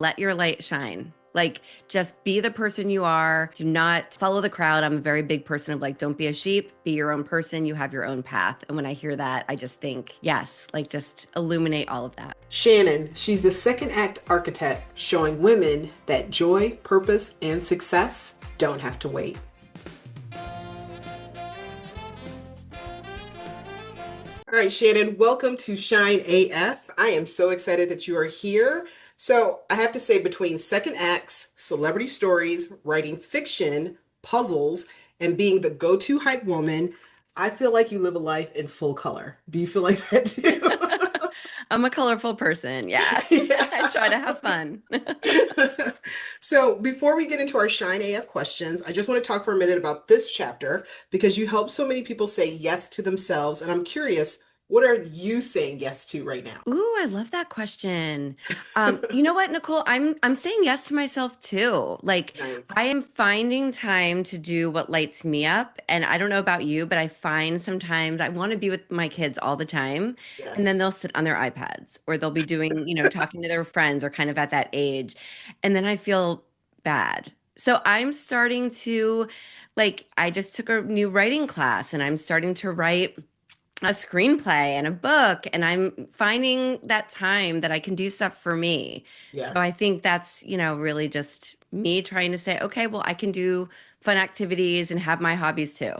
Let your light shine. Like, just be the person you are. Do not follow the crowd. I'm a very big person of like, don't be a sheep, be your own person. You have your own path. And when I hear that, I just think, yes, like just illuminate all of that. Shannon, she's the second act architect, showing women that joy, purpose, and success don't have to wait. All right, Shannon, welcome to Shine AF. I am so excited that you are here. So, I have to say, between second acts, celebrity stories, writing fiction, puzzles, and being the go to hype woman, I feel like you live a life in full color. Do you feel like that too? I'm a colorful person. Yeah. I try to have fun. So, before we get into our Shine AF questions, I just want to talk for a minute about this chapter because you help so many people say yes to themselves. And I'm curious, what are you saying yes to right now? Ooh, I love that question. You know what, Nicole? I'm saying yes to myself too. Like Nice. I am finding time to do what lights me up. And I don't know about you, but I find sometimes I want to be with my kids all the time. And then Yes. they'll sit on their iPads or they'll be doing, talking to their friends or kind of at that age. And then I feel bad. So I'm starting to like I just took a new writing class and I'm starting to write a screenplay and a book, and I'm finding that time that I can do stuff for me. So Yeah. I think that's, really just me trying to say, okay, well, I can do fun activities and have my hobbies too.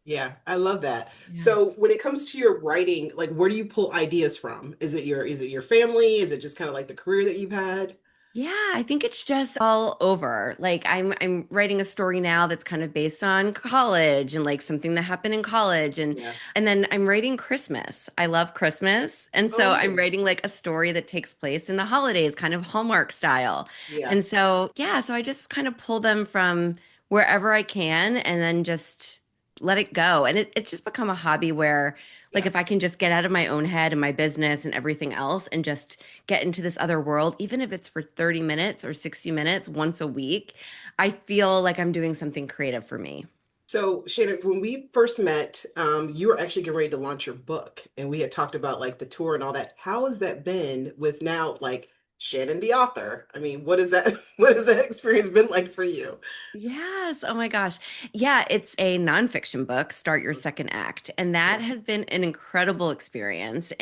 Yeah, I love that. Yeah. So when it comes to your writing, like where do you pull ideas from? Is it your family? Is it just kind of like the career that you've had? Yeah, I think it's just all over. Like I'm writing a story now that's kind of based on college and like something that happened in college Yeah. and then I'm writing Christmas. I love Christmas. And Oh, so I'm nice. writing like a story that takes place in the holidays, kind of Hallmark style. Yeah. And so yeah, so I just kind of pull them from wherever I can and then just let it go. And it's just become a hobby where like Yeah. if I can just get out of my own head and my business and everything else and just get into this other world, even if it's for 30 minutes or 60 minutes once a week, I feel like I'm doing something creative for me. So, Shannon, when we first met, you were actually getting ready to launch your book, and we had talked about like the tour and all that. How has that been with now, like Shannon the author? I mean, what is that? What has that experience been like for you? Yes. Oh my gosh. Yeah, it's a nonfiction book, Start Your Second Act. And that Yeah. has been an incredible experience.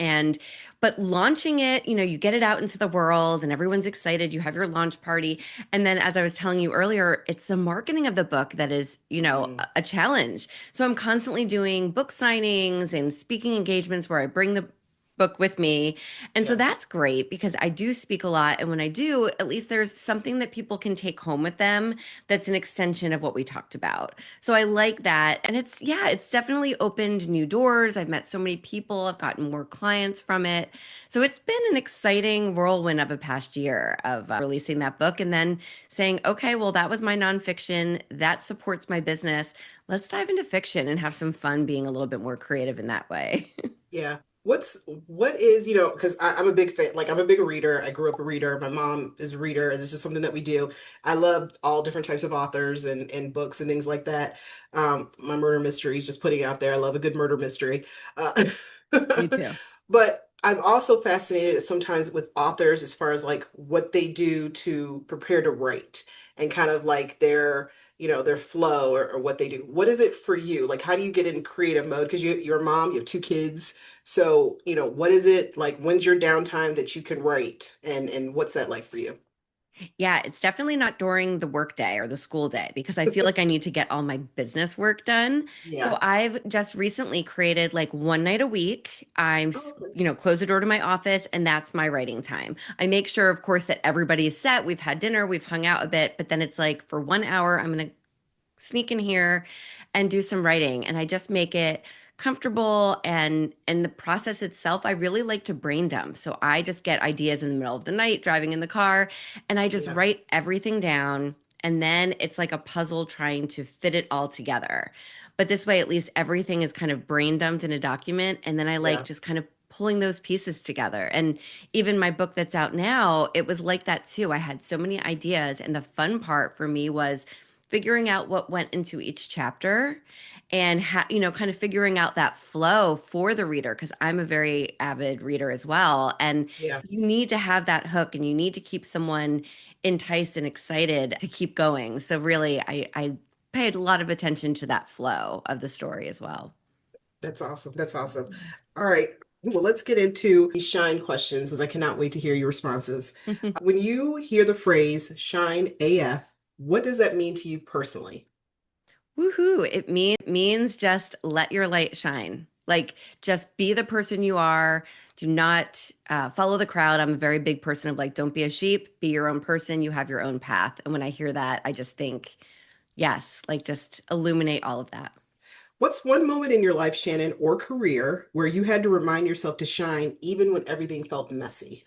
But launching it, you get it out into the world and everyone's excited. You have your launch party. And then, as I was telling you earlier, it's the marketing of the book that is, Mm, a challenge. So I'm constantly doing book signings and speaking engagements where I bring the book with me. And so yeah. that's great because I do speak a lot. And when I do, at least there's something that people can take home with them that's an extension of what we talked about. So I like that. And yeah, it's definitely opened new doors. I've met so many people, I've gotten more clients from it. So it's been an exciting whirlwind of a past year of releasing that book and then saying, okay, well, that was my nonfiction. That supports my business. Let's dive into fiction and have some fun being a little bit more creative in that way. Yeah. What is, because I'm a big fan, like I'm a big reader. I grew up a reader. My mom is a reader. This is something that we do. I love all different types of authors and books and things like that. My murder mysteries, just putting it out there. I love a good murder mystery. Uh, Me too. but I'm also fascinated sometimes with authors as far as like what they do to prepare to write and kind of like their flow or what they do. What is it for you? Like, how do you get in creative mode? Because you're a mom, you have two kids. So, what is it like? When's your downtime that you can write? And what's that like for you? Yeah, it's definitely not during the work day or the school day because I feel like I need to get all my business work done. So Yeah. I've just recently created like one night a week. Oh, okay. Close the door to my office and that's my writing time. I make sure, of course, that everybody's set. We've had dinner, we've hung out a bit, but then it's like for 1 hour, I'm going to sneak in here and do some writing and I just make it comfortable and the process itself I really like to brain dump. So I just get ideas in the middle of the night driving in the car and I just Yeah. write everything down and then it's like a puzzle trying to fit it all together. But this way at least everything is kind of brain dumped in a document and then I like Yeah. just kind of pulling those pieces together. And even my book that's out now, it was like that too. I had so many ideas and the fun part for me was figuring out what went into each chapter and kind of figuring out that flow for the reader because I'm a very avid reader as well. And Yeah, you need to have that hook and you need to keep someone enticed and excited to keep going. So really, I paid a lot of attention to that flow of the story as well. that's awesome. That's awesome. All right. Well, let's get into these shine questions because I cannot wait to hear your responses. When you hear the phrase shine AF, what does that mean to you personally? Woohoo. It means just let your light shine. Like, just be the person you are. Do not follow the crowd. I'm a very big person of like, don't be a sheep, be your own person. You have your own path. And when I hear that, I just think, yes, like just illuminate all of that. What's one moment in your life, Shannon, or career where you had to remind yourself to shine even when everything felt messy?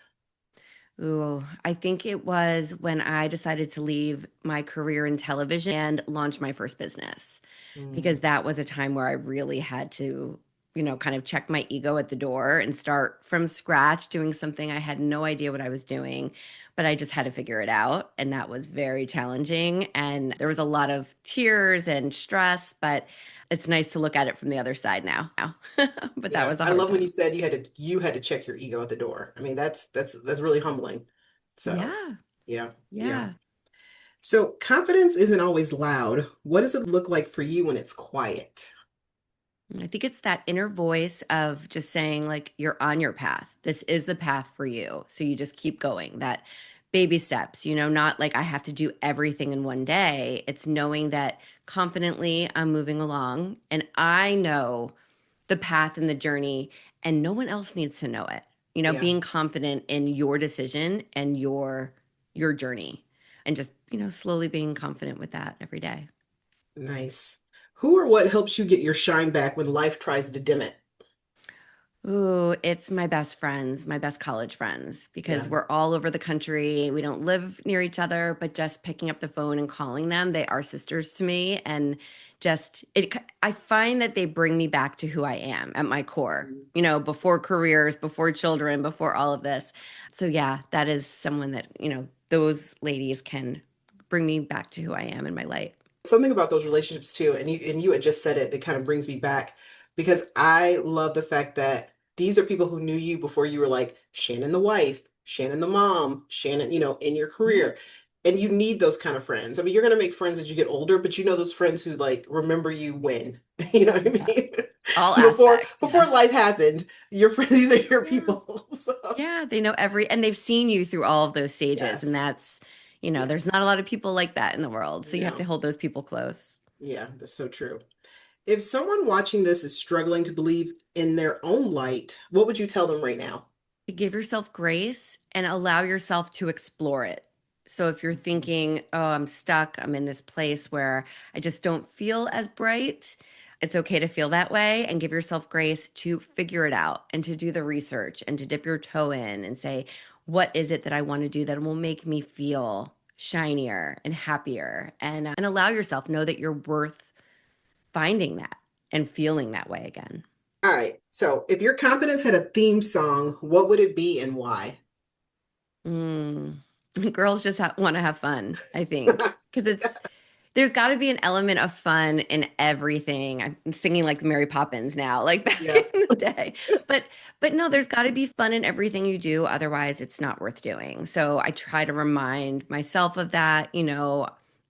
Ooh, I think it was when I decided to leave my career in television and launch my first business, because Mm, that was a time where I really had to, kind of check my ego at the door and start from scratch doing something I had no idea what I was doing, but I just had to figure it out. And that was very challenging. And there was a lot of tears and stress, but it's nice to look at it from the other side now. But that yeah, was a I hard love when you time. said you had to check your ego at the door. I mean, that's really humbling. So, Yeah. yeah, yeah. Yeah. So, confidence isn't always loud. What does it look like for you when it's quiet? I think it's that inner voice of just saying, like, you're on your path. This is the path for you. So you just keep going. That baby steps, not like I have to do everything in one day. It's knowing that confidently I'm moving along and I know the path and the journey, and no one else needs to know it. Yeah, Being confident in your decision and your journey and just, slowly being confident with that every day. nice. Who or what helps you get your shine back when life tries to dim it? Ooh, it's my best friends, my best college friends, because Yeah. we're all over the country. We don't live near each other, but just picking up the phone and calling them, they are sisters to me. And I find that they bring me back to who I am at my core, before careers, before children, before all of this. So, yeah, that is someone that, those ladies can bring me back to who I am in my light. Something about those relationships too, and you had just said it, that kind of brings me back because I love the fact that these are people who knew you before you were like Shannon the wife, Shannon the mom, Shannon, in your Yeah. career. And you need those kind of friends. I mean, you're gonna make friends as you get older, but you know those friends who like remember you when, you know what I Yeah. mean? All Before aspects. before Yeah. life happened, these are your Yeah. people. So Yeah, they know and they've seen you through all of those stages. And yes, that's, there's yes. not a lot of people like that in the world. So you have to No. hold those people close. Yeah, that's so true. If someone watching this is struggling to believe in their own light, what would you tell them right now? To give yourself grace and allow yourself to explore it. So if you're Mhm. thinking, oh, I'm stuck, I'm in this place where I just don't feel as bright, it's okay to feel that way and give yourself grace to figure it out and to do the research and to dip your toe in and say, what is it that I want to do that will make me feel shinier and happier? And allow yourself know that you're worth finding that and feeling that way again. All right. So, if your confidence had a theme song, what would it be and why? Mm. Girls just want to have fun, I think, because there's got to be an element of fun in everything. I'm singing like Mary Poppins now, like back Yeah. in the day. But but no, there's got to be fun in everything you do, otherwise it's not worth doing. So I try to remind myself of that,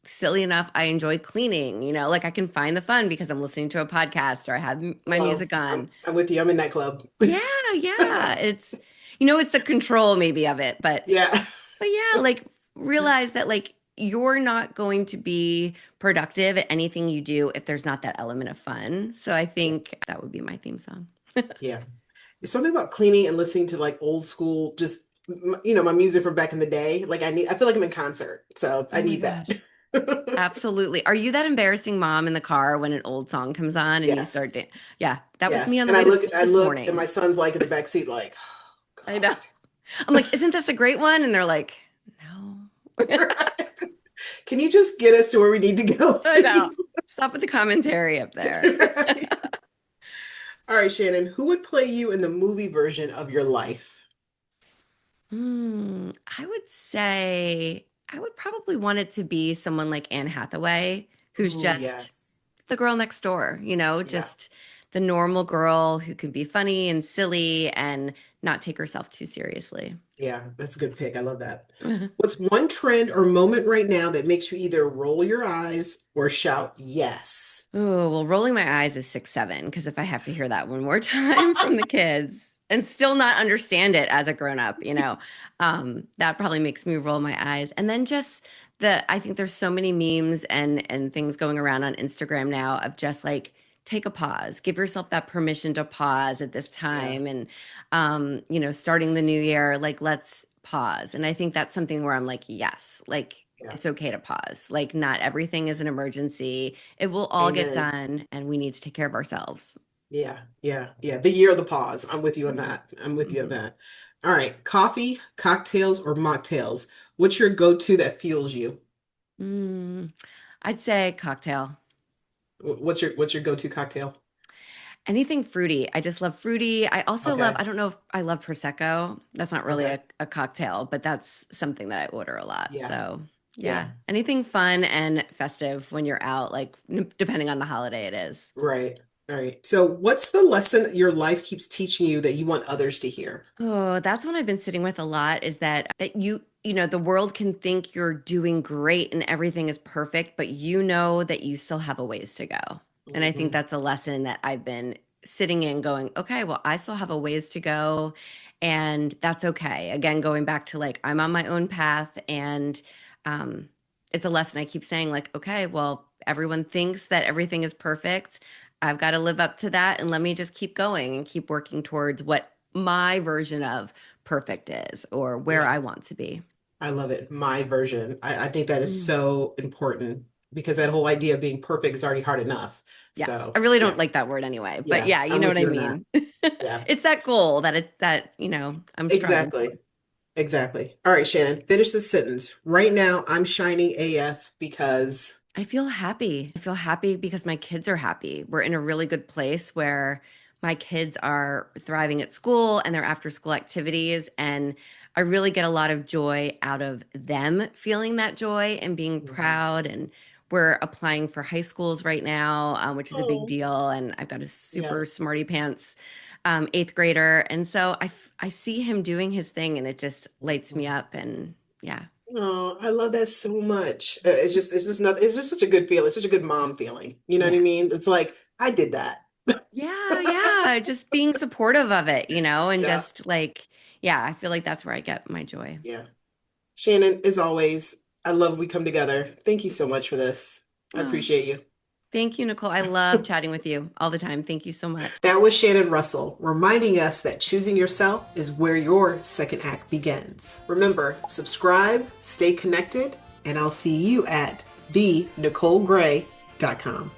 silly enough, I enjoy cleaning, like I can find the fun because I'm listening to a podcast or I have my Hello. music I'm on. I'm with you. I'm in that club. Yeah, yeah. It's the control maybe of it, Yeah. but yeah, like realize that like you're not going to be productive at anything you do if there's not that element of fun. So I Yeah. think that would be my theme song. Yeah. It's something about cleaning and listening to like old school, just my music from back in the day. Like I feel like I'm in concert. So I Oh my need that. gosh. Absolutely. Are you that embarrassing mom in the car when an old song comes on and you Yes. start Yeah, that was me Yes. on the And I way to look, school I this look, and my morning. son's like in the back seat, like, oh, I know. I'm like, isn't this a great one? And they're like, no. God. Can you just get us to where we need to go, I know. please? Stop with the commentary up there. Right. All right, Shannon, who would play you in the movie version of your life? I would say I would probably want it to be someone like Anne Hathaway, who's Oh, just yes. the girl next door, Yeah. just the normal girl who can be funny and silly and not take herself too seriously. Yeah, that's a good pick. I love that. What's one trend or moment right now that makes you either roll your eyes or shout yes? Oh, well, rolling my eyes is 6, 7, because if I have to hear that one more time from the kids and still not understand it as a grown up, that probably makes me roll my eyes. And then just I think there's so many memes and things going around on Instagram now of just like take a pause, give yourself that permission to pause at this Yeah, time, and starting the new year, like let's pause. And I think that's something where I'm like, yes, like yeah. it's okay to pause. Like not everything is an emergency, it will all get Amen. done, and we need to take care of ourselves. Yeah, yeah, yeah. The year of the pause. I'm with you on that. I'm with you on Mhm. that. All right. Coffee, cocktails, or mocktails? What's your go-to that fuels you? Mm, I'd say cocktail. What's your go-to cocktail? Anything fruity. I just love fruity. I also love, Okay. I don't know if I love Prosecco. That's not really Okay. a cocktail, but that's something that I order a lot. Yeah. So, Yeah. yeah, anything fun and festive when you're out, like depending on the holiday it is. Right. Right. So what's the lesson your life keeps teaching you that you want others to hear? Oh, that's what I've been sitting with a lot is that the world can think you're doing great and everything is perfect, but you know that you still have a ways to go. And I think Hmm. that's a lesson that I've been sitting in going, okay, well, I still have a ways to go and that's okay. Again, going back to like I'm on my own path and um it's a lesson I keep saying like, okay, well, everyone thinks that everything is perfect. I've got to live up to that and let me just keep going and keep working towards what my version of perfect is or where Yeah. I want to be. I love it. My version. I think that is Mm. so important because that whole idea of being perfect is already hard enough. Yes, So I really don't yeah. like that word anyway, but Yeah. yeah, you I'm know what with I you on that. mean. Yeah. It's that goal I'm striving for. Exactly. Exactly. All right, Shannon, finish the sentence. Right now, I'm shining AF because. I feel happy. I feel happy because my kids are happy. We're in a really good place where my kids are thriving at school and their after school activities. And I really get a lot of joy out of them feeling that joy and being Mhm. proud. And we're applying for high schools right now, which is a big Oh, deal. And I've got a yeah. super smarty pants eighth grader. And so I see him doing his thing and it just lights me up. And yeah. Oh, I love that so much. It's just nothing. It's just such a good feeling. It's such a good mom feeling. You know what I Yeah. mean? It's like I did that. Yeah, yeah, just being supportive of it, and Yeah, just like, yeah, I feel like that's where I get my joy. yeah. Shannon, as always, I love we come together. Thank you so much for this. I Oh, appreciate you. thank you, Nicole. I love chatting with you all the time. Thank you so much. That was Shannon Russell reminding us that choosing yourself is where your second act begins. Remember, subscribe, stay connected, and I'll see you at thenicolegray.com.